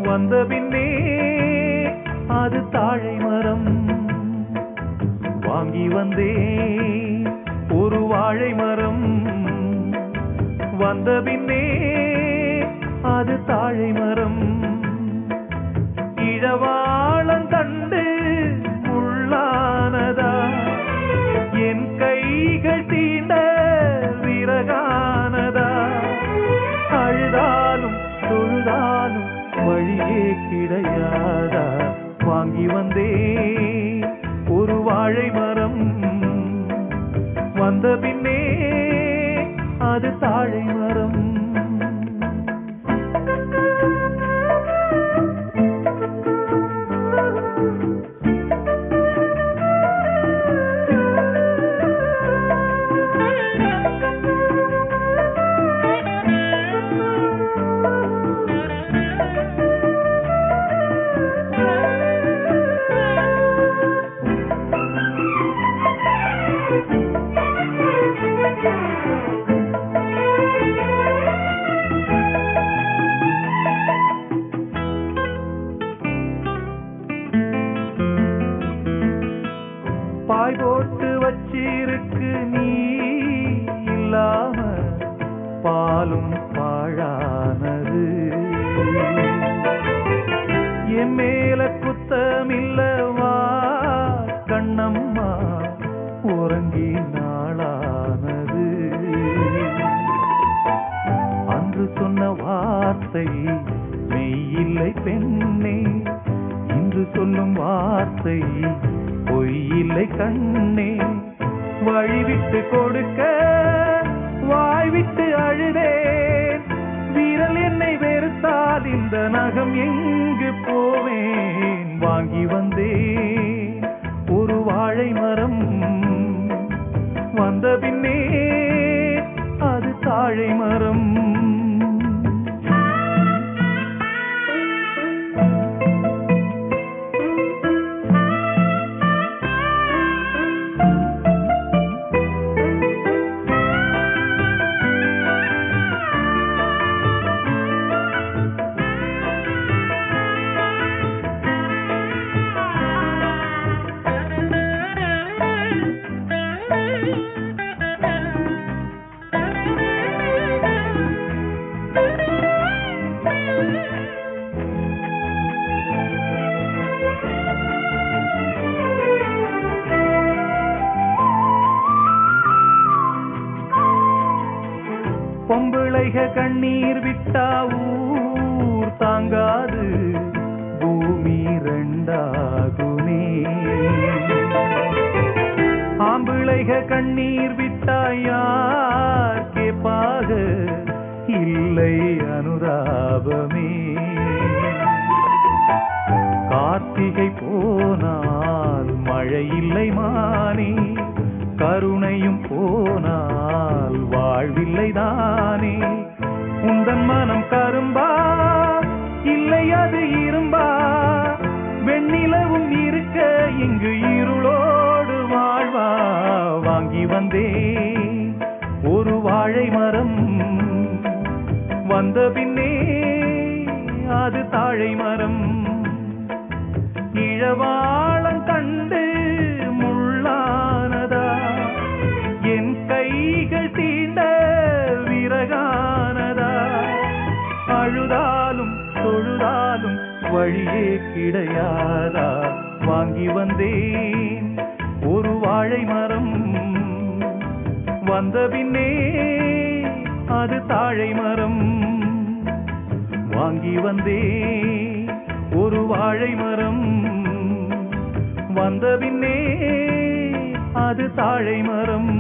வந்த பின்னே அது தாழை மரம். வாங்கி வந்தே ஒரு வாழை மரம். வந்த பின்னே அது தாழை மரம். இழவாளந்தண்டு உள்ளானதா, என் கைகள் தீண்ட விறகானதா. அழுதாலும் தொழுதாலும் வழியே கிடையாதா. வாங்கி வந்தே ஒரு வாழை மரம். வந்த பின்னே அது தாழை மரம். பாய் போட்டு வச்சிருக்கு நீ இல்லாம பாலும் பாழானது. என் மேல குத்தமில்லவா கண்ணம்மா, உறங்கி நாளானது. அன்று சொன்ன வார்த்தை மெய்யில்லை பெண்ணே, இன்று சொல்லும் வார்த்தை பொய்யில்லை கண்ணே. வழிவிட்டு கொடுக்க வாய்விட்டு அழுதேன். விரல் என்னை வெறுத்தால் இந்த நகம் எங்கு போவேன். வாங்கி வந்தேன் ஒரு வாழை மரம். வந்த பின்னே அது தாழை மரம். பொம்பிளைக கண்ணீர் விட்டா ஊர் தாங்காது, பூமி ரெண்டாகுமே. ஆம்பிளைக கண்ணீர் விட்டா யார் கேப்பாக, இல்லை அனுதாபமே. கார்த்திகை போனால் மழை இல்லை மானே, கருணையும் போனால் வாழ்வில்லை தானே. உந்தன் மனம் கரும்பா இல்லை அது இரும்பா, வெண்ணிலவும் இருக்க இங்கு இருளோடு வாழ்வா. வாங்கி வந்தே ஒரு வாழை மரம். வந்த பின்னே அது தாழை மரம். இழவாளந்தண்டு முள்ளானதா, என் கைகள் தீண்ட விறகானதா. அழுதாலும் தொழுதாலும் வழியே கிடையாதா. வாங்கி வந்தேன் ஒரு வாழை மரம். வந்த பின்னே அது தாழை மரம். வாங்கி வந்தேன் ஒரு வாழை மரம். வந்த பின்னே அது தாழை மரம்.